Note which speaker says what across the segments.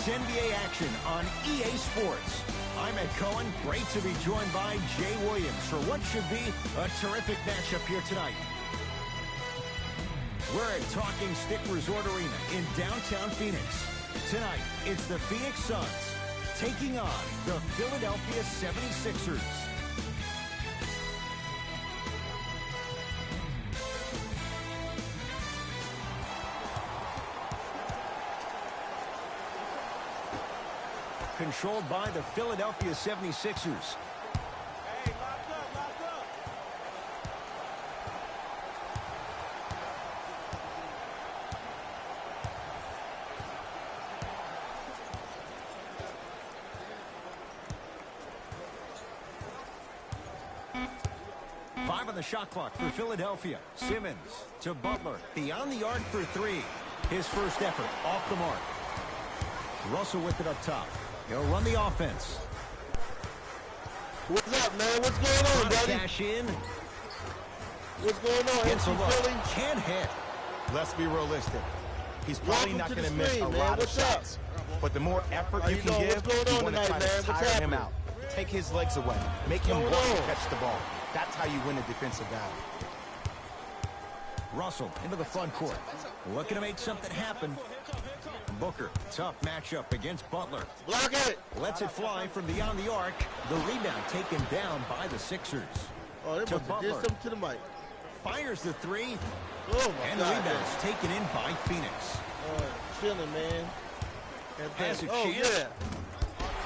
Speaker 1: is NBA action on EA Sports. I'm Ed Cohen. Great to be joined by Jay Williams for what should be a terrific matchup here tonight. We're at Talking Stick Resort Arena in downtown Phoenix. Tonight, it's the Phoenix Suns taking on the Philadelphia 76ers. Controlled by the Philadelphia 76ers.
Speaker 2: Hey, lock up, lock up.
Speaker 1: Five on the shot clock for Philadelphia. Simmons to Butler. Beyond the arc for three. His first effort off the mark. Russell with it up top. He'll run the offense.
Speaker 2: What's up, man? What's going on, buddy?
Speaker 1: Cash in.
Speaker 2: What's going on?
Speaker 1: Gets a
Speaker 2: MC
Speaker 1: look.
Speaker 2: Philly?
Speaker 1: Can't hit.
Speaker 3: Let's be realistic. He's probably
Speaker 2: Welcome
Speaker 3: not
Speaker 2: to
Speaker 3: going to
Speaker 2: the
Speaker 3: miss
Speaker 2: screen,
Speaker 3: a
Speaker 2: man.
Speaker 3: lot of
Speaker 2: What's up?
Speaker 3: shots. But the more effort
Speaker 2: How
Speaker 3: you
Speaker 2: you
Speaker 3: can
Speaker 2: doing?
Speaker 3: give,
Speaker 2: What's going
Speaker 3: you
Speaker 2: on
Speaker 3: want to
Speaker 2: tonight,
Speaker 3: try
Speaker 2: man?
Speaker 3: to
Speaker 2: What's
Speaker 3: tire him
Speaker 2: happening?
Speaker 3: out. Take his legs away. Make him
Speaker 2: What's
Speaker 3: want
Speaker 2: going
Speaker 3: to
Speaker 2: on?
Speaker 3: catch the ball. That's how you win a defensive battle.
Speaker 1: Russell into the front court. Looking to make something happen. Booker, tough matchup against Butler.
Speaker 2: Block it.
Speaker 1: Lets it fly from beyond the arc. The rebound taken down by the Sixers.
Speaker 2: Oh, they
Speaker 1: To
Speaker 2: must have did
Speaker 1: Butler.
Speaker 2: something to the mic.
Speaker 1: Fires the three.
Speaker 2: Oh, my
Speaker 1: And the
Speaker 2: God.
Speaker 1: rebound's taken in by Phoenix.
Speaker 2: Oh, chilling, man. And
Speaker 1: Has a
Speaker 2: oh,
Speaker 1: chance.
Speaker 2: yeah.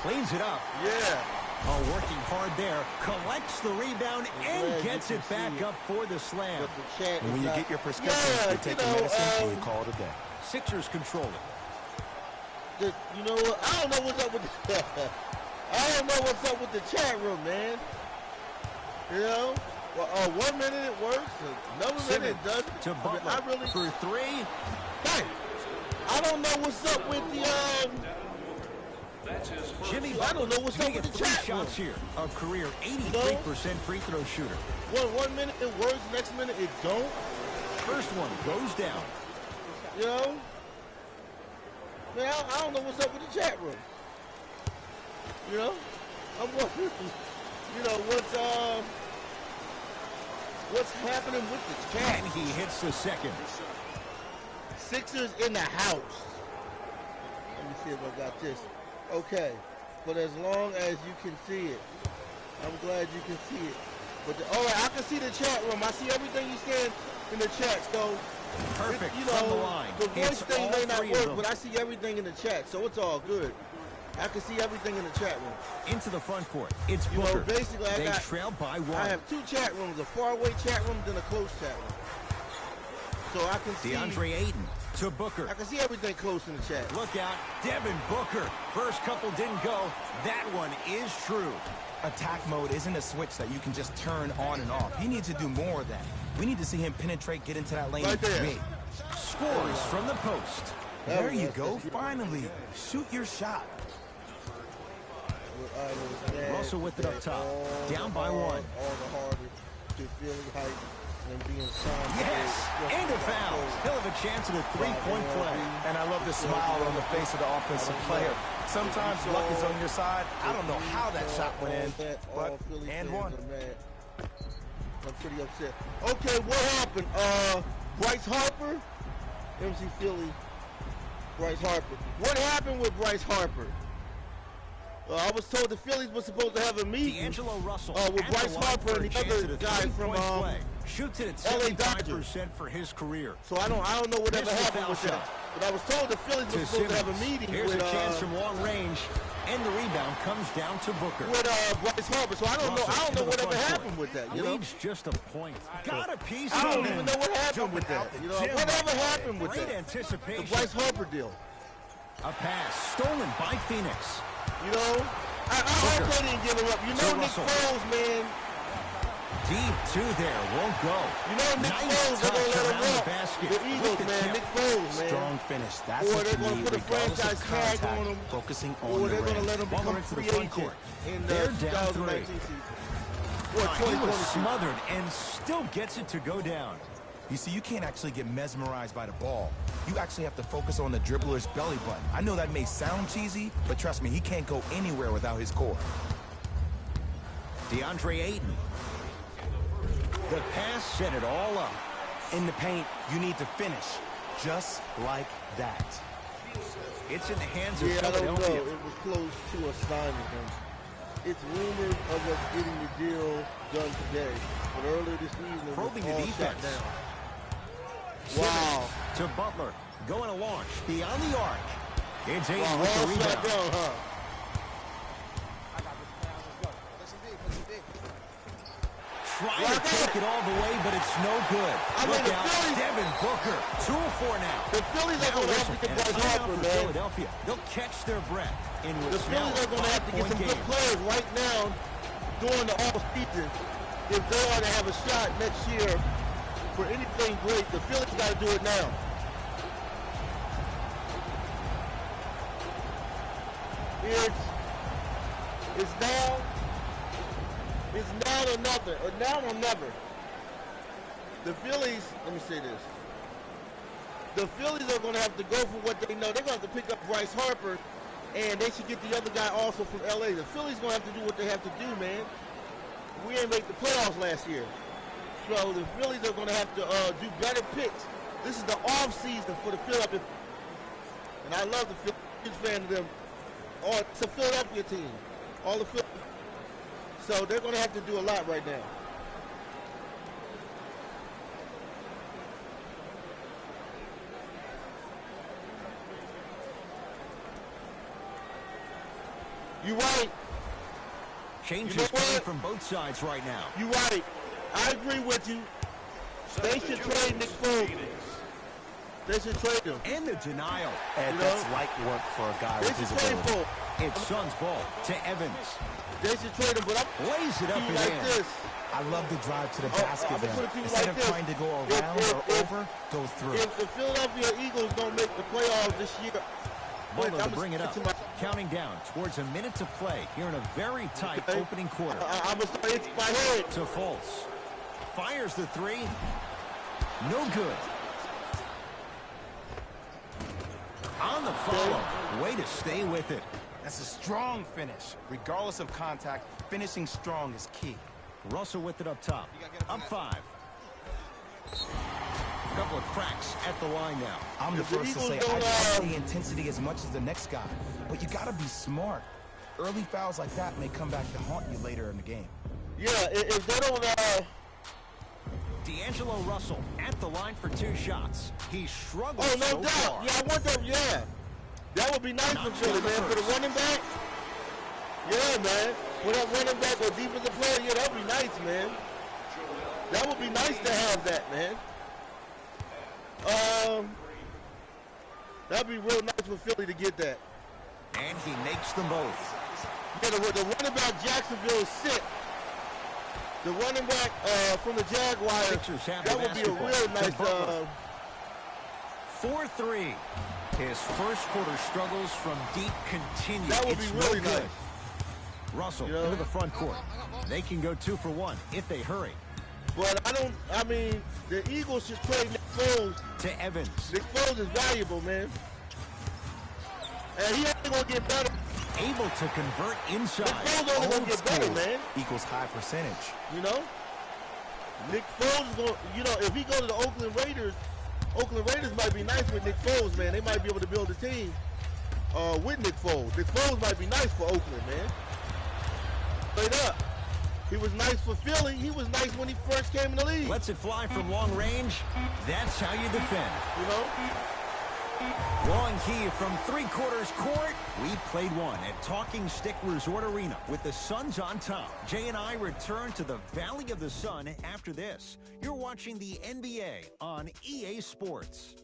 Speaker 1: Cleans it up.
Speaker 2: Yeah.
Speaker 1: Oh, working hard there. Collects the rebound
Speaker 2: glad
Speaker 1: and
Speaker 2: you
Speaker 1: gets
Speaker 2: can
Speaker 1: it
Speaker 2: see
Speaker 1: back
Speaker 2: it.
Speaker 1: up for the slam.
Speaker 2: But the chat
Speaker 3: And when
Speaker 2: is
Speaker 3: you
Speaker 2: not-
Speaker 3: get your prescription,
Speaker 2: Yeah,
Speaker 3: you take
Speaker 2: you
Speaker 3: your
Speaker 2: know,
Speaker 3: medicine and you call it a day.
Speaker 1: Sixers control it.
Speaker 2: You know what? I don't know what's up with the I don't know what's up with the chat room, man. You know? Well, 1 minute it works, another minute it doesn't.
Speaker 1: To
Speaker 2: I mean,
Speaker 1: Butler
Speaker 2: I really,
Speaker 1: for three.
Speaker 2: hey, I don't know what's up with the
Speaker 1: Jimmy
Speaker 2: I don't
Speaker 1: Butler
Speaker 2: know what's up
Speaker 1: getting
Speaker 2: with the
Speaker 1: three
Speaker 2: chat room.
Speaker 1: shots here. A career 83% free throw shooter.
Speaker 2: one minute it works, next minute it don't.
Speaker 1: First one goes down.
Speaker 2: You know? Man, I don't know what's up with the chat room. You know? I'm wondering, you know, what's happening with the chat?
Speaker 1: And he hits the second.
Speaker 2: Sixers in the house. Let me see if I got this. Okay. But as long as you can see it. I'm glad you can see it. But all right, I can see the chat room. I see everything you saying in the chat. So
Speaker 1: Perfect
Speaker 2: you
Speaker 1: from the
Speaker 2: know,
Speaker 1: line.
Speaker 2: the voice
Speaker 1: Hits
Speaker 2: thing
Speaker 1: all
Speaker 2: may not
Speaker 1: three of
Speaker 2: work,
Speaker 1: them.
Speaker 2: but I see everything in the chat, so it's all good. I can see everything in the chat room.
Speaker 1: Into the front court. It's
Speaker 2: You know,
Speaker 1: Booker.
Speaker 2: basically, I
Speaker 1: They
Speaker 2: got-
Speaker 1: trail by one.
Speaker 2: I have two chat rooms, a faraway chat room, then a close chat room. So I can see
Speaker 1: DeAndre Ayton to Booker.
Speaker 2: I can see everything close in the chat.
Speaker 1: Look out, Devin Booker. First couple didn't go. That one is true.
Speaker 3: Attack mode isn't a switch that you can just turn on and off. He needs to do more of that. We need to see him penetrate, get into that lane,
Speaker 2: Right
Speaker 3: and
Speaker 2: there.
Speaker 3: create.
Speaker 1: Scores from the post.
Speaker 2: There
Speaker 3: There
Speaker 2: we
Speaker 3: you
Speaker 2: go.
Speaker 3: go. Finally, shoot your shot.
Speaker 2: I was mad
Speaker 1: Russell with it up
Speaker 2: that
Speaker 1: top.
Speaker 2: all
Speaker 1: Down
Speaker 2: the
Speaker 1: by
Speaker 2: hard-
Speaker 1: one.
Speaker 2: All the harder to Philly height and being signed.
Speaker 1: Yes, and a foul. He'll have a chance at a three-point play.
Speaker 3: And I love the smile on the face of the offensive player. Sometimes luck is on your side. I don't know how that shot went in, but and one.
Speaker 2: I'm pretty upset. Okay, what happened? Bryce Harper, MC Philly, Bryce Harper. What happened with Bryce Harper? I was told the Phillies were supposed to have a meeting.
Speaker 1: D'Angelo Russell
Speaker 2: with
Speaker 1: at
Speaker 2: Bryce
Speaker 1: the line
Speaker 2: Harper
Speaker 1: for a
Speaker 2: and the
Speaker 1: chance
Speaker 2: other
Speaker 1: at a
Speaker 2: guy from
Speaker 1: three-point play. Shoots it at
Speaker 2: LA
Speaker 1: 75% for his career.
Speaker 2: So I don't know whatever
Speaker 1: Missed the
Speaker 2: happened
Speaker 1: foul
Speaker 2: with that.
Speaker 1: shot.
Speaker 2: But I was told the Phillies
Speaker 1: To
Speaker 2: were supposed to have a
Speaker 1: Simmons.
Speaker 2: meeting
Speaker 1: Here's
Speaker 2: with
Speaker 1: a chance from long range, and the rebound comes down to Booker.
Speaker 2: Bryce Harper. So I don't know. I
Speaker 1: Russell
Speaker 2: don't know
Speaker 1: into the
Speaker 2: whatever
Speaker 1: front
Speaker 2: happened
Speaker 1: court.
Speaker 2: with that. You know.
Speaker 1: Leads just a point. Got a piece
Speaker 2: I
Speaker 1: of
Speaker 2: don't
Speaker 1: him.
Speaker 2: even know what happened with that. You know, whatever happened with
Speaker 1: Great
Speaker 2: that.
Speaker 1: anticipation.
Speaker 2: The Bryce Harper deal.
Speaker 1: A pass stolen by Phoenix.
Speaker 2: You know, I hope they didn't give him up. You know, Nick
Speaker 1: Russell.
Speaker 2: Foles, man.
Speaker 1: Deep two there, won't go.
Speaker 2: You know, Nick
Speaker 1: Nice
Speaker 2: Foles, they're
Speaker 1: touch
Speaker 2: gonna let
Speaker 1: around
Speaker 2: him
Speaker 1: the
Speaker 2: walk.
Speaker 1: basket.
Speaker 2: The
Speaker 1: With
Speaker 2: Eagles,
Speaker 1: the
Speaker 2: man.
Speaker 1: tip.
Speaker 2: Nick Foles, man.
Speaker 3: Strong finish. That's
Speaker 2: Or
Speaker 3: what
Speaker 2: they're
Speaker 3: you
Speaker 2: gonna
Speaker 3: need,
Speaker 2: put a
Speaker 3: regardless of
Speaker 2: franchise tag
Speaker 3: contact,
Speaker 2: on him.
Speaker 3: focusing
Speaker 2: Or
Speaker 3: on the
Speaker 2: they're gonna
Speaker 3: rim.
Speaker 2: let him
Speaker 1: Butler
Speaker 2: become
Speaker 1: into the
Speaker 2: free
Speaker 1: front
Speaker 2: agent
Speaker 1: court.
Speaker 2: in
Speaker 1: They're
Speaker 2: the
Speaker 1: down
Speaker 2: 2019
Speaker 1: three.
Speaker 2: season. Or
Speaker 1: He was
Speaker 2: 2020 season.
Speaker 1: smothered and still gets it to go down.
Speaker 3: You see, you can't actually get mesmerized by the ball. You actually have to focus on the dribbler's belly button. I know that may sound cheesy, but trust me, he can't go anywhere without his core.
Speaker 1: DeAndre Ayton. The pass set it all up.
Speaker 3: In the paint, you need to finish. Just like that.
Speaker 1: It's in the hands of
Speaker 2: Yeah, I don't know.
Speaker 1: Philadelphia.
Speaker 2: It was close to us signing him. It's rumored of us getting the deal done today. But earlier this evening,
Speaker 1: Probing the
Speaker 2: all
Speaker 1: defense.
Speaker 2: shut down.
Speaker 1: Wow. To Butler. Going to launch. Beyond the arc. It's Ayton
Speaker 2: Wow,
Speaker 1: with the
Speaker 2: all shut
Speaker 1: rebound.
Speaker 2: down, huh?
Speaker 1: Trying to take it all the way, but it's no good.
Speaker 2: I mean,
Speaker 1: Look
Speaker 2: the
Speaker 1: out.
Speaker 2: Phillies-
Speaker 1: Devin Booker. 2-4 now.
Speaker 2: The Phillies are going to have to get
Speaker 1: And a
Speaker 2: Bryce
Speaker 1: timeout
Speaker 2: Harper,
Speaker 1: for
Speaker 2: man.
Speaker 1: Philadelphia. They'll catch their breath in
Speaker 2: The
Speaker 1: what's now
Speaker 2: Phillies
Speaker 1: a
Speaker 2: are going to have to get
Speaker 1: 5-point
Speaker 2: some good
Speaker 1: game.
Speaker 2: players right now during the off-season if they are to have a shot next year for anything great. The Phillies got to do it now. It's now or nothing, or now or never. The Phillies, let me say this. The Phillies are going to have to go for what they know. They're going to have to pick up Bryce Harper, and they should get the other guy also from L.A. The Phillies going to have to do what they have to do, man. We ain't make the playoffs last year. So the Phillies are going to have to do better picks. This is the off season for the Philadelphia. And I love the Phillies fan of them. Oh, it's a Philadelphia team. All the Phillies. So they're going to have to do a lot right now. You're right.
Speaker 1: Changes
Speaker 2: You know
Speaker 1: coming
Speaker 2: what?
Speaker 1: from both sides right now.
Speaker 2: You're right. I agree with you. They should trade Nick Foles. They should trade him.
Speaker 1: And the denial.
Speaker 3: And
Speaker 2: You
Speaker 3: that's
Speaker 2: know?
Speaker 3: light work for a guy
Speaker 2: They
Speaker 3: with
Speaker 2: should
Speaker 3: his
Speaker 2: trade
Speaker 3: ability.
Speaker 2: Foles.
Speaker 1: It's Suns ball to Evans.
Speaker 2: They should trade him, but I'm
Speaker 1: Lays it up
Speaker 2: you
Speaker 1: and
Speaker 2: like
Speaker 1: in.
Speaker 2: this.
Speaker 3: I love the drive to the
Speaker 2: Oh,
Speaker 3: basket
Speaker 2: I'm gonna
Speaker 3: there.
Speaker 2: put it to you
Speaker 3: Instead
Speaker 2: like
Speaker 3: of
Speaker 2: this.
Speaker 3: trying to go
Speaker 2: If-
Speaker 3: around
Speaker 2: if-
Speaker 3: or
Speaker 2: if-
Speaker 3: over, go through.
Speaker 2: If the Philadelphia Eagles don't make the playoffs this year,
Speaker 1: Butler to
Speaker 2: I'm
Speaker 1: bring it
Speaker 2: gonna
Speaker 1: up.
Speaker 2: stick to
Speaker 1: Counting down towards a minute to play here in a very tight
Speaker 2: Okay.
Speaker 1: opening quarter.
Speaker 2: I'm going to hit my head.
Speaker 1: To Fultz. Fires the three. No good. On the follow. Way to stay with it.
Speaker 3: That's a strong finish. Regardless of contact, finishing strong is key.
Speaker 1: Russell with it up top. Up 5. Couple of cracks at the line now.
Speaker 3: I'm the
Speaker 2: If the
Speaker 3: first to
Speaker 2: Eagles
Speaker 3: say
Speaker 2: don't,
Speaker 3: I love the intensity as much as the next guy. But you got to be smart. Early fouls like that may come back to haunt you later in the game.
Speaker 2: Yeah, if they don't,
Speaker 1: D'Angelo Russell at the line for 2 shots. He struggles
Speaker 2: oh, no
Speaker 1: so
Speaker 2: doubt.
Speaker 1: far.
Speaker 2: Yeah, I wonder, yeah. That would be nice
Speaker 1: Not
Speaker 2: for Philly,
Speaker 1: sure
Speaker 2: man. For the
Speaker 1: first.
Speaker 2: running back, yeah, man. For that running back or defensive player, yeah, that would be nice, man. That would be nice to have that, man. That'd be real nice for Philly to get that.
Speaker 1: And he makes them both.
Speaker 2: Yeah, the running back Jacksonville is sick. The running back from the Jaguars,
Speaker 1: Sixers have
Speaker 2: that
Speaker 1: the
Speaker 2: would be a
Speaker 1: basketball.
Speaker 2: real
Speaker 1: To
Speaker 2: nice.
Speaker 1: Butler. 4-3. His first quarter struggles from deep continue.
Speaker 2: That would
Speaker 1: It's
Speaker 2: be really
Speaker 1: no good.
Speaker 2: nice.
Speaker 1: Russell
Speaker 2: You know?
Speaker 1: into the front court. They can go 2 for 1 if they hurry.
Speaker 2: But I mean, the Eagles should trade Nick Foles.
Speaker 1: To Evans.
Speaker 2: Nick Foles is valuable, man. And he ain't gonna get better.
Speaker 1: Able to convert inside.
Speaker 2: Nick Foles only gonna
Speaker 3: Old
Speaker 2: get better,
Speaker 3: school
Speaker 2: man.
Speaker 3: equals high percentage.
Speaker 2: You know? Nick Foles is going, you know, if he go to the Oakland Raiders might be nice with Nick Foles, man. They might be able to build a team with Nick Foles. Nick Foles might be nice for Oakland, man. Straight up. He was nice for Philly. He was nice when he first came in the league.
Speaker 1: Lets it fly from long range. That's how you defend.
Speaker 2: You know?
Speaker 1: Long key from 3/4 court. We played one at Talking Stick Resort Arena with the Suns on top. Jay and I return to the Valley of the Sun after this. You're watching the NBA on EA Sports.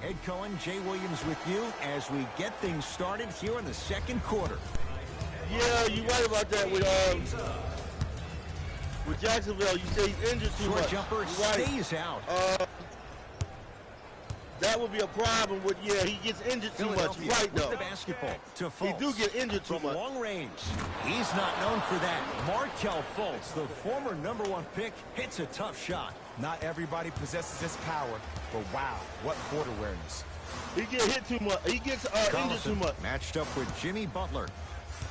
Speaker 1: Ed Cohen, Jay Williams with you as we get things started here in the second quarter.
Speaker 2: Yeah, you're right about that with Jacksonville. You say he's injured too
Speaker 1: Short
Speaker 2: much.
Speaker 1: jumper
Speaker 2: You're right.
Speaker 1: stays out.
Speaker 2: That would be a problem with, yeah, he gets injured too much.
Speaker 1: Philadelphia
Speaker 2: Right,
Speaker 1: with
Speaker 2: though.
Speaker 1: the basketball to
Speaker 2: He
Speaker 1: Fultz.
Speaker 2: do get injured too
Speaker 1: From
Speaker 2: much.
Speaker 1: long range. He's not known for that. Markelle Fultz, the former #1 pick, hits a tough shot.
Speaker 3: Not everybody possesses this power, but wow, what court awareness.
Speaker 2: He get hit too much. He gets injured too
Speaker 1: Collison
Speaker 2: much.
Speaker 1: matched up with Jimmy Butler.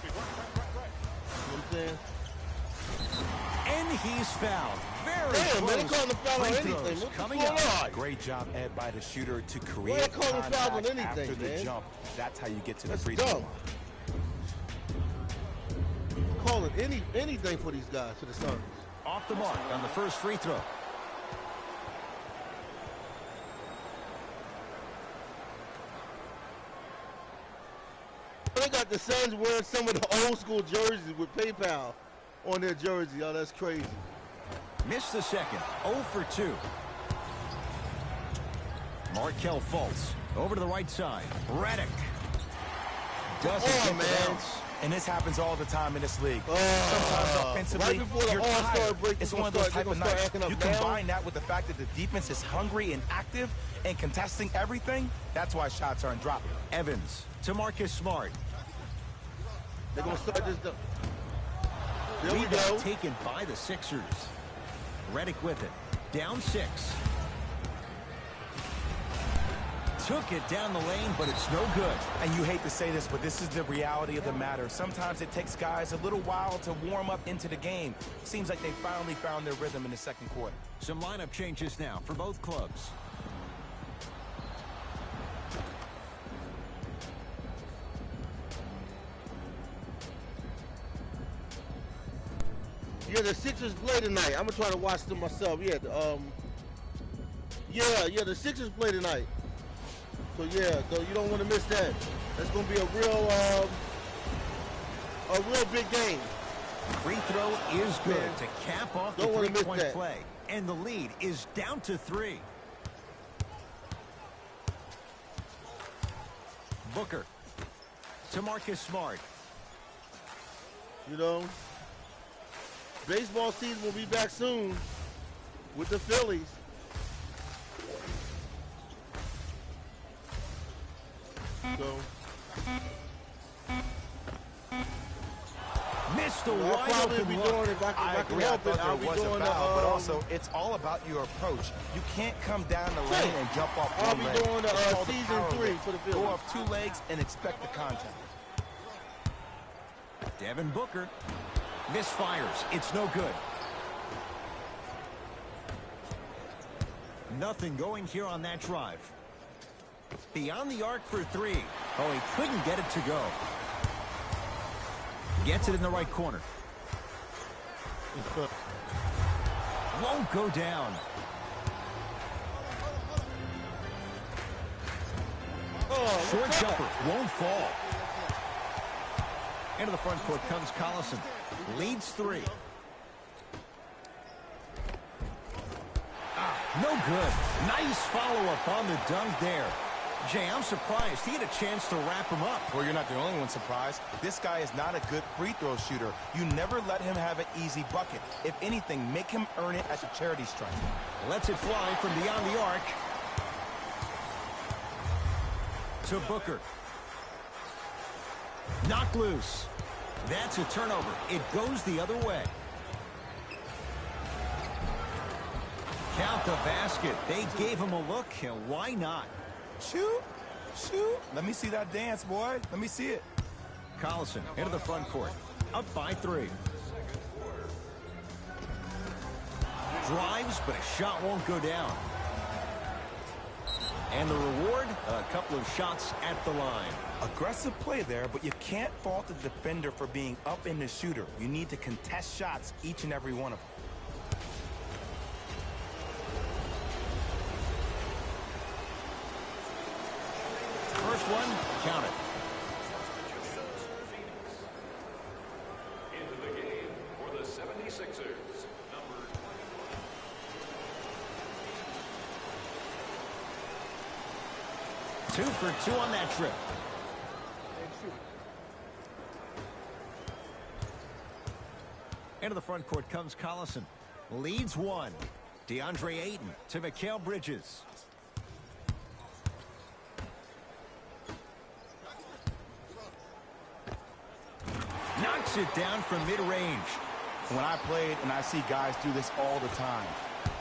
Speaker 2: You know what I'm saying?
Speaker 1: And he's fouled. Very
Speaker 2: Damn, man, they
Speaker 1: close.
Speaker 2: calling the foul on
Speaker 1: Free
Speaker 2: anything.
Speaker 1: throws
Speaker 2: What's
Speaker 1: coming
Speaker 2: going
Speaker 1: up.
Speaker 2: on?
Speaker 3: Great job, Ed, by the shooter to
Speaker 2: Why
Speaker 3: create
Speaker 2: they calling fouls on
Speaker 3: contact
Speaker 2: anything,
Speaker 3: after the
Speaker 2: man?
Speaker 3: jump. That's how you get to the
Speaker 2: That's
Speaker 3: free throw
Speaker 2: dumb.
Speaker 3: line.
Speaker 2: Calling anything for these guys, for the Suns.
Speaker 1: Off the mark on the first free throw.
Speaker 2: They got the Suns wearing some of the old school jerseys with PayPal on their jersey. Oh, that's crazy.
Speaker 1: Missed the second. 0 for 2. Markelle Fultz over to the right side. Redick doesn't
Speaker 2: Oh,
Speaker 1: get the
Speaker 2: man.
Speaker 1: bounce.
Speaker 3: And this happens all the time in this league.
Speaker 2: Oh,
Speaker 3: Sometimes offensively,
Speaker 2: right before the
Speaker 3: you're
Speaker 2: All-Star
Speaker 3: tired.
Speaker 2: break,
Speaker 3: It's
Speaker 2: they're
Speaker 3: one of
Speaker 2: gonna
Speaker 3: those type
Speaker 2: start
Speaker 3: of
Speaker 2: acting
Speaker 3: nights.
Speaker 2: up
Speaker 3: You
Speaker 2: now.
Speaker 3: combine that with the fact that the defense is hungry and active and contesting everything. That's why shots aren't dropping.
Speaker 1: Evans to Marcus Smart.
Speaker 2: They're going to start this. There we
Speaker 1: Rebound
Speaker 2: go.
Speaker 1: taken by the Sixers. Redick with it. Down 6. Took it down the lane, but it's no good.
Speaker 3: And you hate to say this, but this is the reality of the matter. Sometimes it takes guys a little while to warm up into the game. Seems like they finally found their rhythm in the second quarter.
Speaker 1: Some lineup changes now for both clubs.
Speaker 2: Yeah, the Sixers play tonight. I'm going to try to watch them myself. Yeah, the Sixers play tonight. So, yeah, so you don't want to miss that. That's going to be a real big game.
Speaker 1: Free throw is good
Speaker 2: Man,
Speaker 1: to cap off the
Speaker 2: don't wanna miss
Speaker 1: three-point
Speaker 2: that.
Speaker 1: play. And the lead is down to 3. Booker to Marcus Smart.
Speaker 2: You know, baseball season will be back soon with the Phillies. So,
Speaker 1: Missed a
Speaker 2: I'll
Speaker 1: wide
Speaker 2: probably
Speaker 1: open
Speaker 2: be
Speaker 1: look.
Speaker 2: doing it if I can
Speaker 3: I
Speaker 2: help it.
Speaker 3: thought
Speaker 2: I'll
Speaker 3: there
Speaker 2: be
Speaker 3: was a
Speaker 2: doing
Speaker 3: foul, but also it's all about your approach. You can't come down the lane and jump off
Speaker 2: I'll
Speaker 3: one
Speaker 2: be
Speaker 3: leg.
Speaker 2: doing the,
Speaker 3: It's called
Speaker 2: season
Speaker 3: power
Speaker 2: 3
Speaker 3: lift.
Speaker 2: for the
Speaker 3: Go
Speaker 2: Phillies.
Speaker 3: off 2 legs and expect the contact.
Speaker 1: Devin Booker misfires. It's no good. Nothing going here on that drive. Beyond the arc for 3. Oh, he couldn't get it to go. Gets it in the right corner. Won't go down.
Speaker 2: Oh,
Speaker 1: Short
Speaker 2: what's that?
Speaker 1: jumper won't fall. Into the front court comes Collison. Leads 3. No good. Nice follow-up on the dunk there. Jay, I'm surprised. He had a chance to wrap him up.
Speaker 3: Well, you're not the only one surprised. This guy is not a good free throw shooter. You never let him have an easy bucket. If anything, make him earn it as a charity strike.
Speaker 1: Lets it fly from beyond the arc. To Booker. Knocked loose. That's a turnover. It goes the other way. Count the basket. They gave him a look, and why not?
Speaker 3: Shoot, shoot. Let me see that dance, boy. Let me see it.
Speaker 1: Collison into the front court. Up by 3. Drives, but a shot won't go down. And the reward, a couple of shots at the line.
Speaker 3: Aggressive play there, but you can't fault the defender for being up in the shooter. You need to contest shots, each and every one of them.
Speaker 1: First one, count it.
Speaker 4: Into the game for the 76ers, number 20.
Speaker 1: 2 for 2 on that trip. Into the front court comes Collison. Leads one. DeAndre Ayton to Mikal Bridges. Knocks it down from mid-range.
Speaker 3: When I played, and I see guys do this all the time,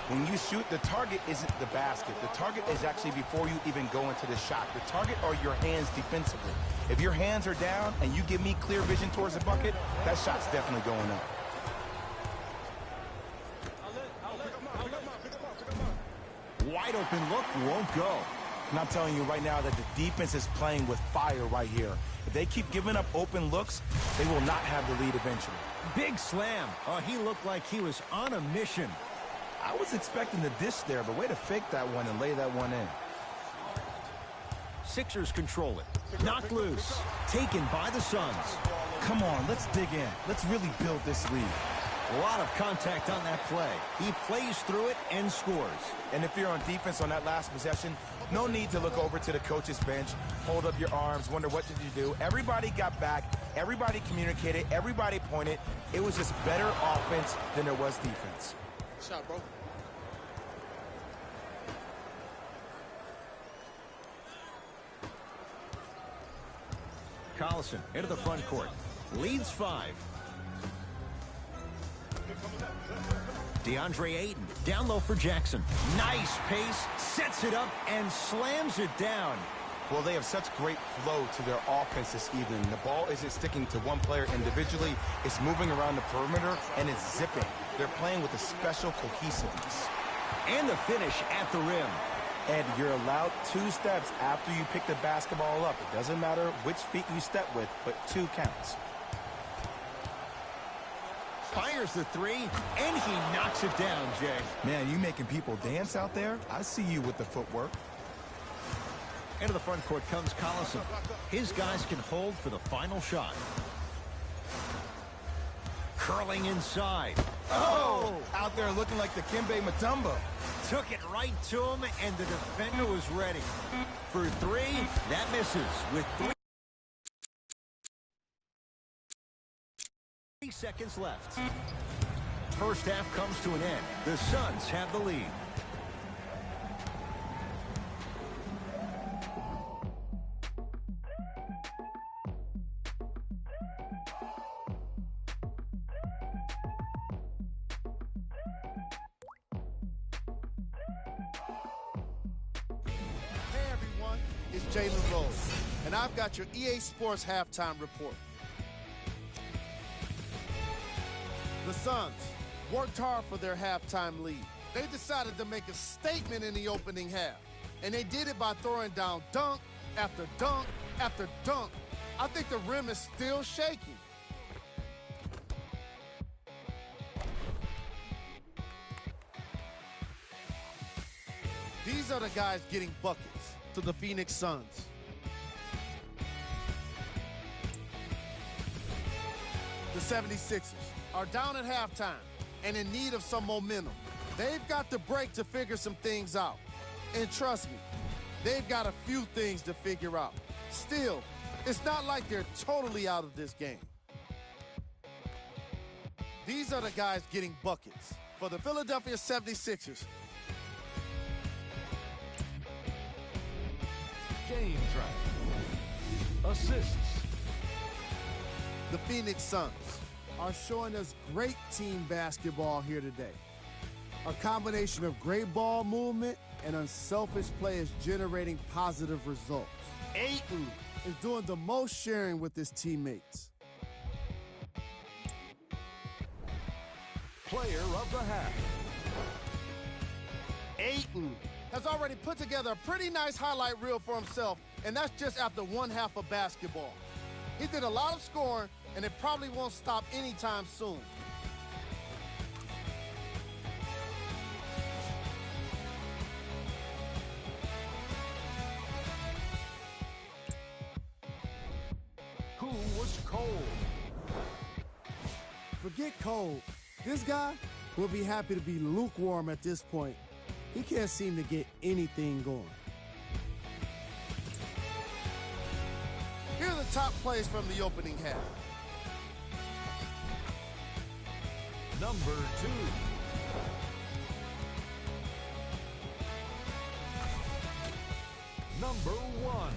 Speaker 3: when you shoot, the target isn't the basket. The target is actually before you even go into the shot. The target are your hands defensively. If your hands are down and you give me clear vision towards the bucket, that shot's definitely going up.
Speaker 1: Wide open look, won't go.
Speaker 3: And I'm telling you right now that the defense is playing with fire right here. If they keep giving up open looks, they will not have the lead eventually.
Speaker 1: Big slam. Oh, he looked like he was on a mission.
Speaker 3: I was expecting the dish there, but way to fake that one and lay that one in.
Speaker 1: Sixers control it. Knocked loose. Taken by the Suns.
Speaker 3: Come on, let's dig in. Let's really build this lead.
Speaker 1: A lot of contact on that play. He plays through it and scores.
Speaker 3: And if you're on defense on that last possession, no need to look over to the coach's bench, hold up your arms, wonder what did you do. Everybody got back. Everybody communicated. Everybody pointed. It was just better offense than there was defense.
Speaker 2: Shot, bro.
Speaker 1: Collison into the front court. Leads 5. DeAndre Ayton down low for Jackson. Nice pace, sets it up, and slams it down.
Speaker 3: Well, they have such great flow to their offense this evening. The ball isn't sticking to one player individually. It's moving around the perimeter, and it's zipping. They're playing with a special cohesiveness.
Speaker 1: And the finish at the rim.
Speaker 3: And you're allowed 2 steps after you pick the basketball up. It doesn't matter which feet you step with, but 2 counts.
Speaker 1: Fires the 3, and he knocks it down, Jay.
Speaker 3: Man, you making people dance out there? I see you with the footwork.
Speaker 1: Into the front court comes Collison. His guys can hold for the final shot. Curling inside.
Speaker 3: Oh! Out there looking like the Kimbe Mutombo.
Speaker 1: Took it right to him, and the defender was ready. For 3, that misses with 3 seconds left. First half comes to an end. The Suns have the lead.
Speaker 5: It's Jalen Rose, and I've got your EA Sports halftime report. The Suns worked hard for their halftime lead. They decided to make a statement in the opening half, and they did it by throwing down dunk after dunk after dunk. I think the rim is still shaking. These are the guys getting buckets to the Phoenix Suns. The 76ers are down at halftime and in need of some momentum. They've got the break to figure some things out. And trust me, they've got a few things to figure out. Still, it's not like they're totally out of this game. These are the guys getting buckets for the Philadelphia 76ers.
Speaker 4: Game track. Assists.
Speaker 5: The Phoenix Suns are showing us great team basketball here today. A combination of great ball movement and unselfish play is generating positive results. Ayton is doing the most sharing with his teammates.
Speaker 4: Player of the half.
Speaker 5: Ayton has already put together a pretty nice highlight reel for himself, and that's just after one half of basketball. He did a lot of scoring, and it probably won't stop anytime soon.
Speaker 4: Who was cold?
Speaker 5: Forget cold. This guy will be happy to be lukewarm at this point. He can't seem to get anything going. top plays from the opening half.
Speaker 1: Number 2. Number 1.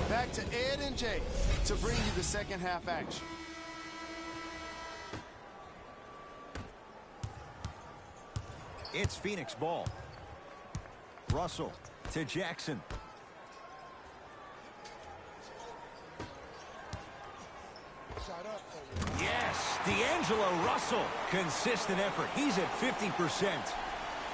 Speaker 5: Back to Ed and Jay to bring you the second half action.
Speaker 1: It's Phoenix ball. Russell to Jackson. Yes, D'Angelo Russell. Consistent effort. He's at 50%.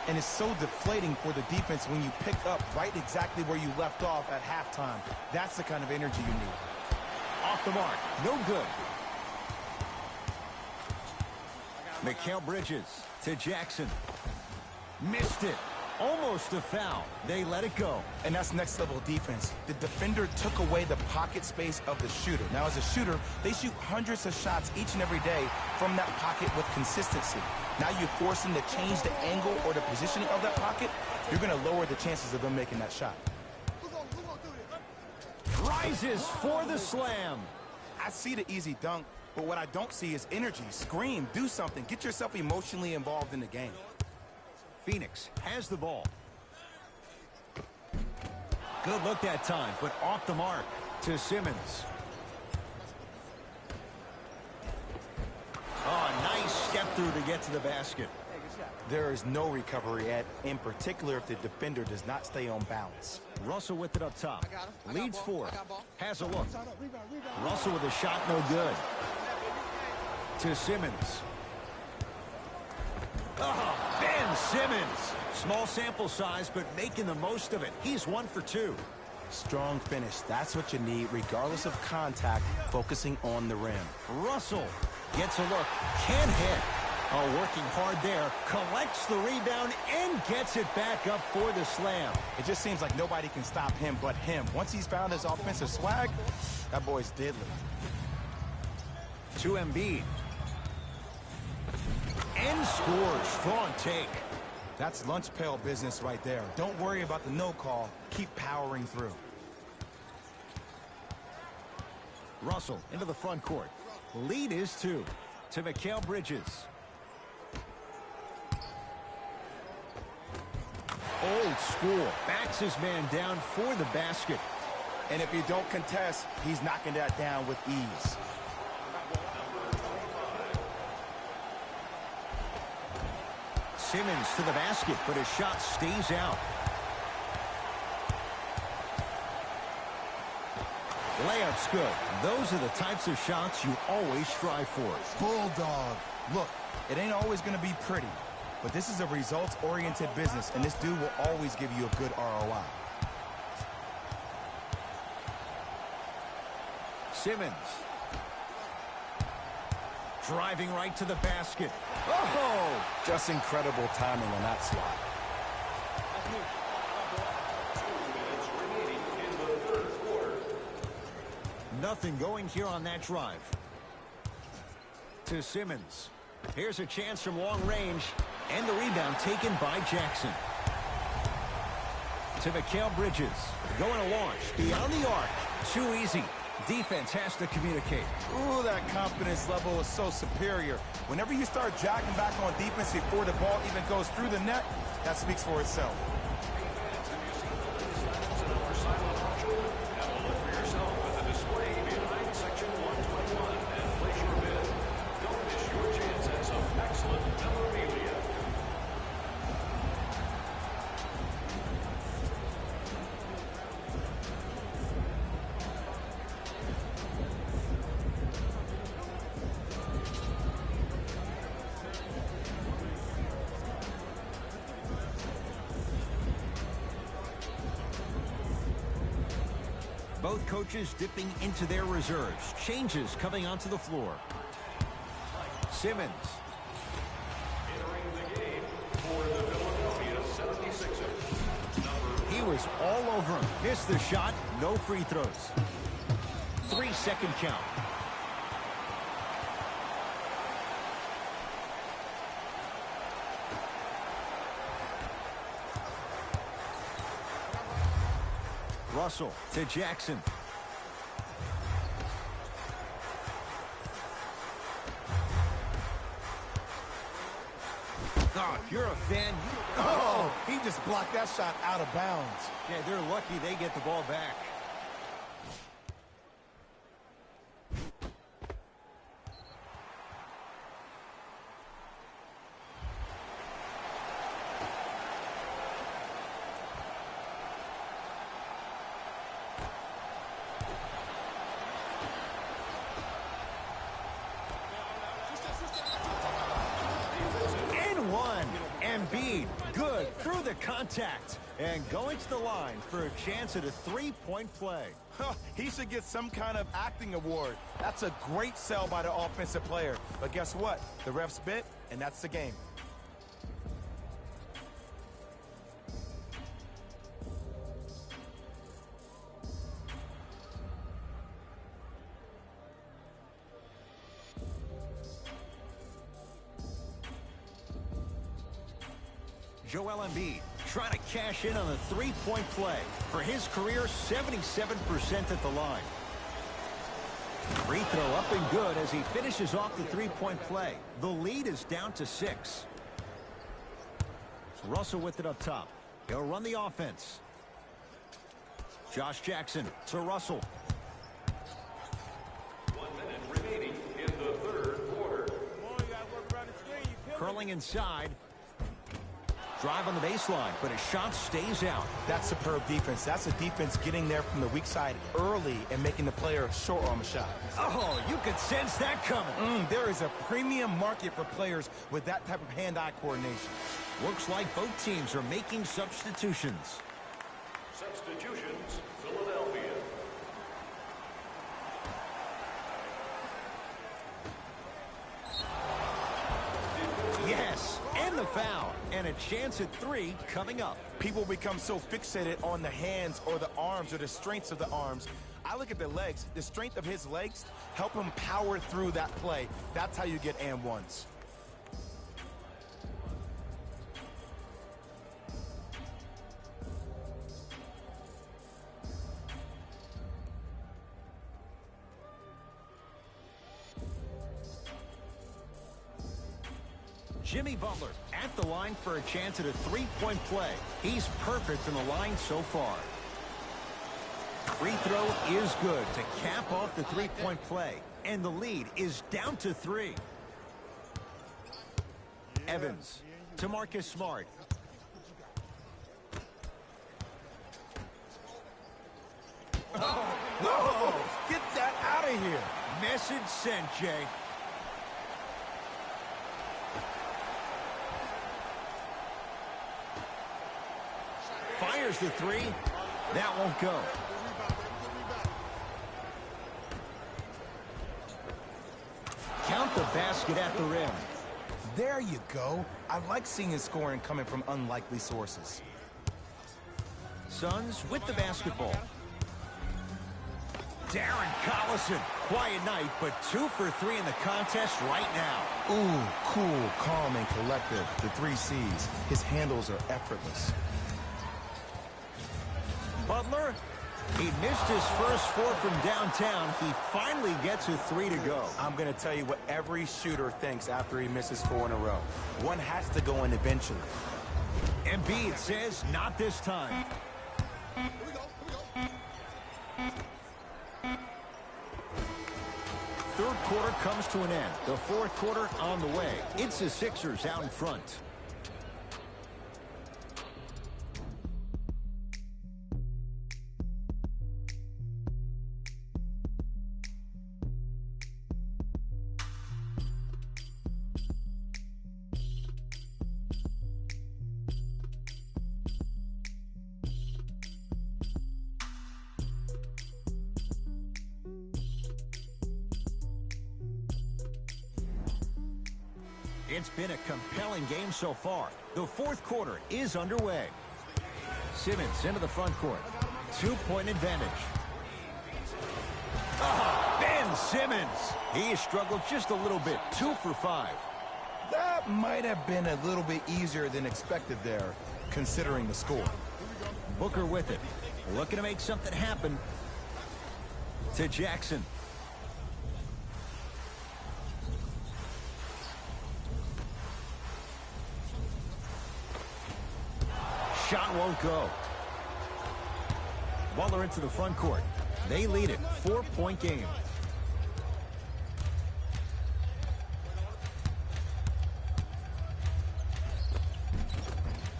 Speaker 3: And it's so deflating for the defense when you pick up right exactly where you left off at halftime. That's the kind of energy you need.
Speaker 1: Off the mark. No good. Mikal Bridges to Jackson. Missed it. Almost a foul. They let it go.
Speaker 3: And that's next level defense. The defender took away the pocket space of the shooter. Now, as a shooter, they shoot hundreds of shots each and every day from that pocket with consistency. Now you force them to change the angle or the positioning of that pocket. You're going to lower the chances of them making that shot.
Speaker 1: Rises for the slam.
Speaker 3: I see the easy dunk, but what I don't see is energy. Scream, do something. Get yourself emotionally involved in the game.
Speaker 1: Phoenix has the ball. Good look that time, but off the mark to Simmons. Oh, nice step through to get to the basket.
Speaker 3: There is no recovery at, in particular if the defender does not stay on balance.
Speaker 1: Russell with it up top. Leads 4. Has a look. Russell with a shot, no good. To Simmons. Oh, Ben Simmons. Small sample size, but making the most of it. He's 1 for 2.
Speaker 3: Strong finish. That's what you need, regardless of contact, focusing on the rim.
Speaker 1: Russell gets a look. Can't hit. Oh, working hard there. Collects the rebound and gets it back up for the slam.
Speaker 3: It just seems like nobody can stop him but him. Once he's found his offensive swag, that boy's deadly.
Speaker 1: To Embiid. And scores. Strong take.
Speaker 3: That's lunch pail business right there. Don't worry about the no call. Keep powering through.
Speaker 1: Russell into the front court. Lead is 2. To Mikal Bridges. Old school. Backs his man down for the basket.
Speaker 3: And if you don't contest, he's knocking that down with ease.
Speaker 1: Simmons to the basket, but his shot stays out. Layup's good. Those are the types of shots you always strive for.
Speaker 3: Bulldog. Look, it ain't always going to be pretty, but this is a results-oriented business, and this dude will always give you a good ROI.
Speaker 1: Simmons. Driving right to the basket. Oh!
Speaker 3: Just incredible timing on that swat.
Speaker 1: Nothing going here on that drive. To Simmons. Here's a chance from long range. And the rebound taken by Jackson. To Mikal Bridges. Going to launch. Beyond the arc. Too easy. Defense has to communicate.
Speaker 3: Ooh, that confidence level is so superior. Whenever you start jogging back on defense before the ball even goes through the net, that speaks for itself.
Speaker 1: Both coaches dipping into their reserves. Changes coming onto the floor. Simmons.
Speaker 4: Entering the game for the Philadelphia 76ers.
Speaker 1: He was all over him. Missed the shot. No free throws. 3-second count. Russell to Jackson. Oh, if you're a fan,
Speaker 3: Oh, he just blocked that shot out of bounds.
Speaker 1: yeah, they're lucky they get the ball back. Embiid, good through the contact and going to the line for a chance at a three-point play.
Speaker 3: He should get some kind of acting award. That's a great sell by the offensive player. But guess what? The refs bit, and that's the game.
Speaker 1: Joel Embiid trying to cash in on the three-point play. For his career, 77% at the line. Free throw up and good as he finishes off the three-point play. The lead is down to 6. Russell with it up top. He'll run the offense. Josh Jackson to Russell.
Speaker 4: 1 minute remaining in the third quarter.
Speaker 1: Curling inside. Drive on the baseline, but his shot stays out.
Speaker 3: That's superb defense. That's a defense getting there from the weak side early and making the player short on the shot.
Speaker 1: Oh, you could sense that coming.
Speaker 3: There is a premium market for players with that type of hand-eye coordination.
Speaker 1: Looks like both teams are making substitutions.
Speaker 4: Substitutions, Philadelphia.
Speaker 1: Yes, and the foul. And a chance at 3 coming up.
Speaker 3: People become so fixated on the hands or the arms or the strengths of the arms. I look at the legs. The strength of his legs help him power through that play. That's how you get and ones.
Speaker 1: Jimmy Butler at the line for a chance at a three-point play. He's perfect from the line so far. Free throw is good to cap off the three-point play. And the lead is down to 3. Evans to Marcus Smart.
Speaker 3: No! Get that out of here!
Speaker 1: Message sent, Jay. Fires the 3. That won't go. Count the basket at the rim.
Speaker 3: There you go. I like seeing his scoring coming from unlikely sources.
Speaker 1: Suns with the basketball. Darren Collison. Quiet night, but 2 for 3 in the contest right now.
Speaker 3: Ooh, cool, calm, and collective. The 3 C's. His handles are effortless.
Speaker 1: Butler, he missed his first 4 from downtown. He finally gets a 3 to go.
Speaker 3: I'm going to tell you what every shooter thinks after he misses 4 in a row. One has to go in eventually.
Speaker 1: Embiid says not this time. Third quarter comes to an end. The fourth quarter on the way. It's the Sixers out in front. It's been a compelling game so far. The fourth quarter is underway. Simmons into the front court. 2-point advantage. Ben Simmons. He has struggled just a little bit. 2 for 5.
Speaker 3: That might have been a little bit easier than expected there, considering the score.
Speaker 1: Booker with it. Looking to make something happen. To Jackson. Shot won't go. Butler into the front court. They lead it. 4-point game.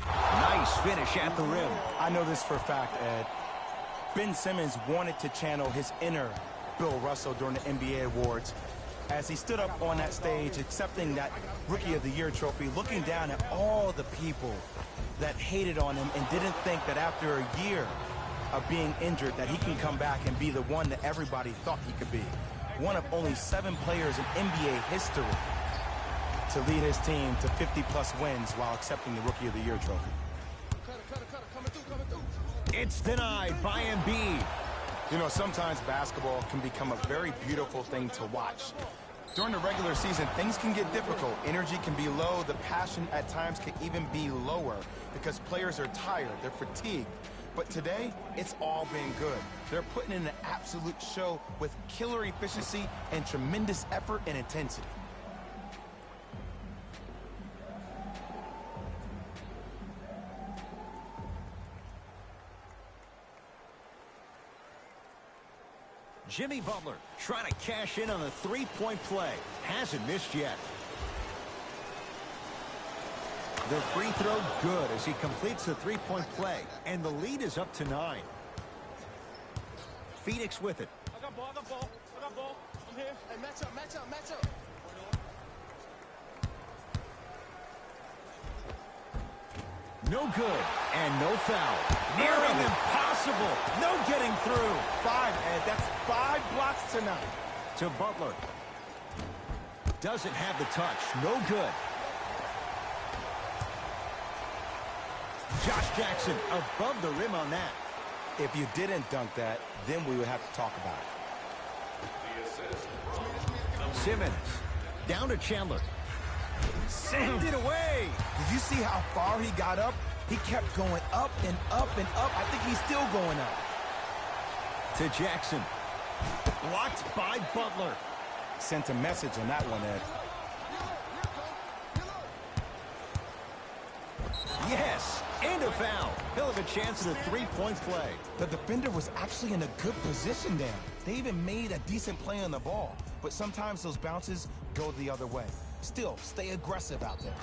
Speaker 1: Nice finish at the rim.
Speaker 3: I know this for a fact, Ed. Ben Simmons wanted to channel his inner Bill Russell during the NBA awards as he stood up on that stage accepting that Rookie of the Year trophy, looking down at all the people that hated on him and didn't think that after a year of being injured that he can come back and be the one that everybody thought he could be. One of only 7 players in NBA history to lead his team to 50-plus wins while accepting the Rookie of the Year trophy.
Speaker 1: It's denied by Embiid.
Speaker 3: You know, sometimes basketball can become a very beautiful thing to watch. During the regular season, things can get difficult. Energy can be low. The passion at times can even be lower because players are tired. They're fatigued. But today, it's all been good. They're putting in an absolute show with killer efficiency and tremendous effort and intensity.
Speaker 1: Jimmy Butler trying to cash in on a 3-point play. Hasn't missed yet. The free throw good as he completes the 3-point play. And the lead is up to 9. Phoenix with it.
Speaker 6: I got ball, I'm here. Hey, match up.
Speaker 1: No good. And no foul. Nearing impossible. No getting through.
Speaker 3: 5, Ed. That's 5 blocks tonight.
Speaker 1: To Butler. Doesn't have the touch. No good. Josh Jackson above the rim on that.
Speaker 3: If you didn't dunk that, then we would have to talk about it.
Speaker 1: Simmons. Down to Chandler. Send it away.
Speaker 3: Did you see how far he got up? He kept going up and up and up. I think he's still going up.
Speaker 1: To Jackson. Blocked by Butler.
Speaker 3: Sent a message on that one, Ed.
Speaker 1: Yes, and a foul. He'll have a chance at a 3-point play.
Speaker 3: The defender was actually in a good position there. They even made a decent play on the ball. But sometimes those bounces go the other way. Still, stay aggressive out there.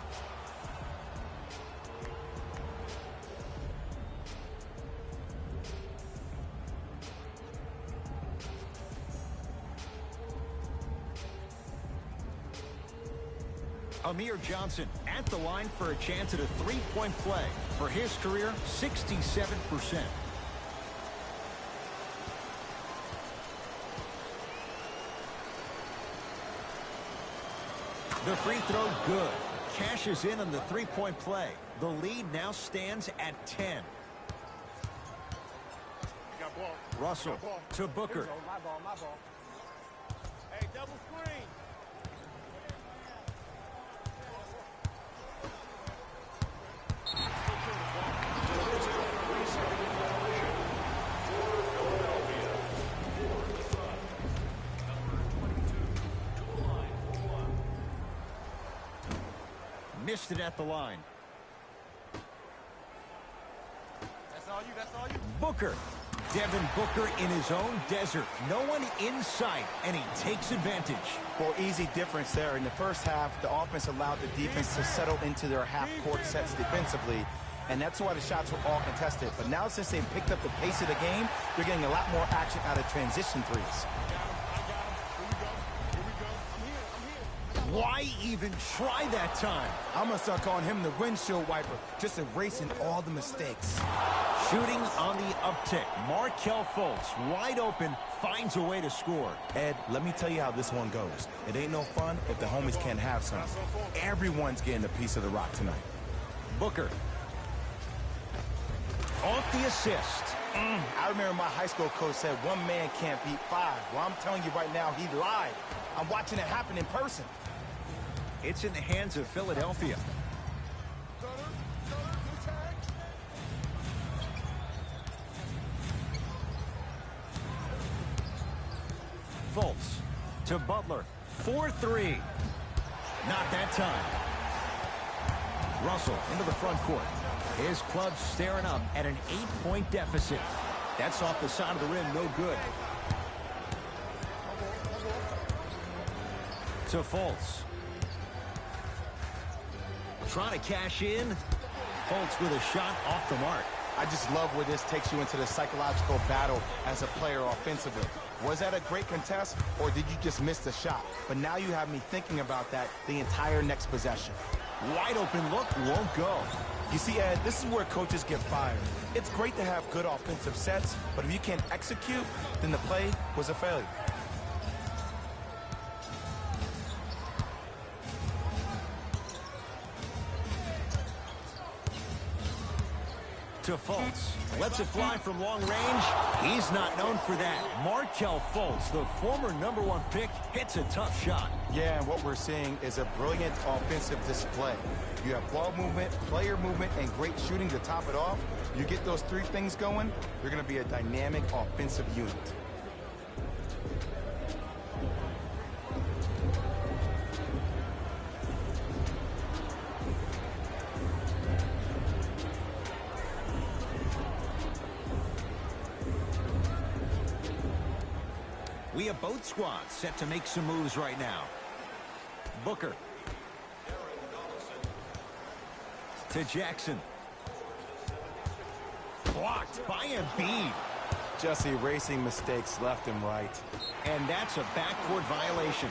Speaker 1: Amir Johnson at the line for a chance at a 3-point play. For his career, 67%. The free throw good. Cashes in on the 3-point play. The lead now stands at 10. Russell to Booker.
Speaker 6: My ball. Hey, double screen.
Speaker 1: Missed it at the line.
Speaker 6: That's all you.
Speaker 1: Booker. Devin Booker in his own desert. No one in sight, and he takes advantage.
Speaker 3: Well, easy difference there. In the first half, the offense allowed the defense to settle into their half-court sets defensively, and that's why the shots were all contested. But now, since they've picked up the pace of the game, they're getting a lot more action out of transition threes.
Speaker 1: Why even try that time?
Speaker 3: I'm going to start calling him the windshield wiper, just erasing all the mistakes.
Speaker 1: Shooting on the uptick. Markelle Fultz, wide open, finds a way to score.
Speaker 3: Ed, let me tell you how this one goes. It ain't no fun if the homies can't have some. Everyone's getting a piece of the rock tonight.
Speaker 1: Booker. Off the assist.
Speaker 3: I remember my high school coach said one man can't beat five. Well, I'm telling you right now, he lied. I'm watching it happen in person.
Speaker 1: It's in the hands of Philadelphia. Fultz to Butler. 4-3. Not that time. Russell into the front court. His club staring up at an 8-point deficit. That's off the side of the rim, no good. To Fultz. Trying to cash in. Fultz with a shot off the mark.
Speaker 3: I just love where this takes you into the psychological battle as a player offensively. Was that a great contest, or did you just miss the shot? But now you have me thinking about that the entire next possession.
Speaker 1: Wide open look, won't go.
Speaker 3: You see, Ed, this is where coaches get fired. It's great to have good offensive sets, but if you can't execute, then the play was a failure.
Speaker 1: To Fultz. Lets it fly from long range. He's not known for that. Markelle Fultz, the former #1 pick, hits a tough shot.
Speaker 3: Yeah, and what we're seeing is a brilliant offensive display. You have ball movement, player movement, and great shooting to top it off. You get those three things going, you're going to be a dynamic offensive unit.
Speaker 1: We have both squads set to make some moves right now. Booker. To Jackson. Blocked by Embiid.
Speaker 3: Just erasing mistakes left and right.
Speaker 1: And that's a backcourt violation.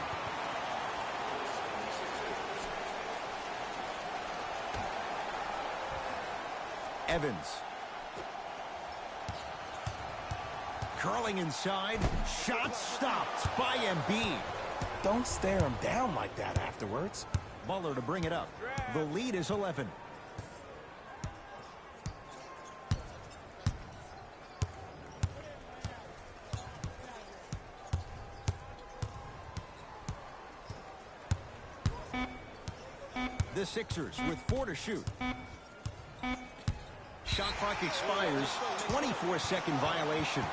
Speaker 1: Evans. Curling inside. Shot stopped by Embiid.
Speaker 3: Don't stare him down like that afterwards.
Speaker 1: Butler to bring it up. The lead is 11. The Sixers with 4 to shoot. Shot clock expires. 24-second violation.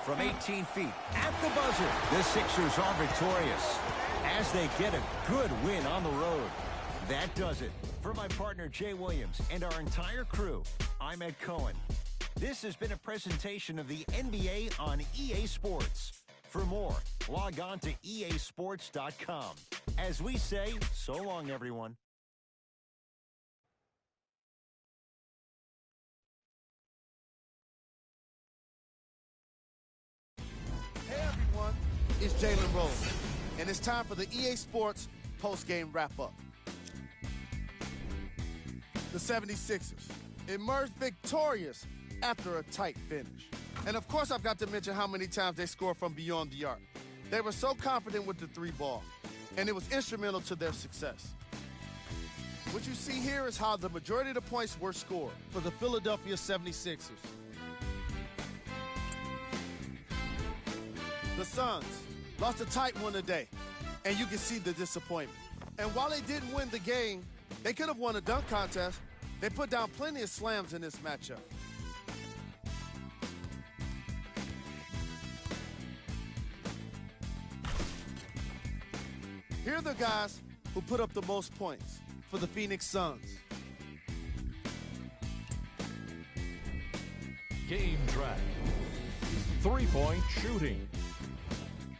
Speaker 1: From 18 feet at the buzzer, the Sixers are victorious as they get a good win on the road. That does it. For my partner Jay Williams and our entire crew, I'm Ed Cohen. This has been a presentation of the NBA on EA Sports. For more, log on to easports.com. As we say, so long, everyone.
Speaker 5: Hey everyone, it's Jalen Rose, and it's time for the EA Sports post-game wrap-up. The 76ers emerged victorious after a tight finish. And of course I've got to mention how many times they scored from beyond the arc. They were so confident with the three ball, and it was instrumental to their success. What you see here is how the majority of the points were scored for the Philadelphia 76ers. The Suns lost a tight one today, and you can see the disappointment. And while they didn't win the game, they could have won a dunk contest. They put down plenty of slams in this matchup. Here are the guys who put up the most points for the Phoenix Suns.
Speaker 4: Game track. 3-point shooting.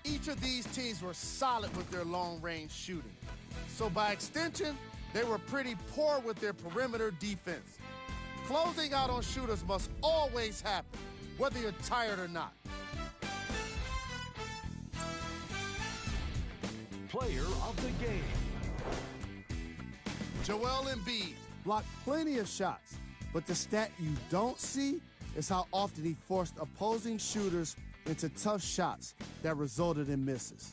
Speaker 5: Each of these teams were solid with their long-range shooting. So by extension, they were pretty poor with their perimeter defense. Closing out on shooters must always happen, whether you're tired or not.
Speaker 4: Player of the game.
Speaker 5: Joel Embiid blocked plenty of shots, but the stat you don't see is how often he forced opposing shooters into tough shots that resulted in misses.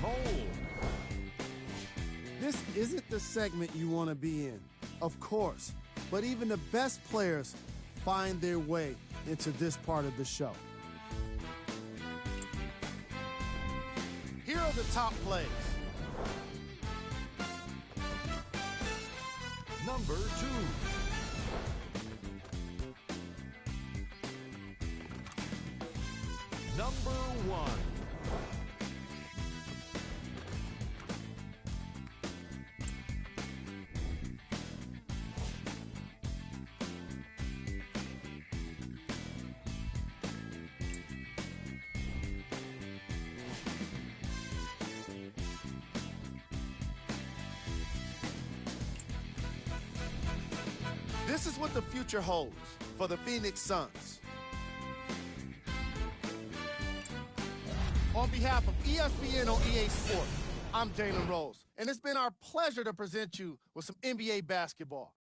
Speaker 1: Cole.
Speaker 5: This isn't the segment you want to be in, of course, but even the best players find their way into this part of the show. Here are the top plays.
Speaker 1: Number 2. Number 1.
Speaker 5: This is what the future holds for the Phoenix Suns. On behalf of ESPN on EA Sports, I'm Jalen Rose, and it's been our pleasure to present you with some NBA basketball.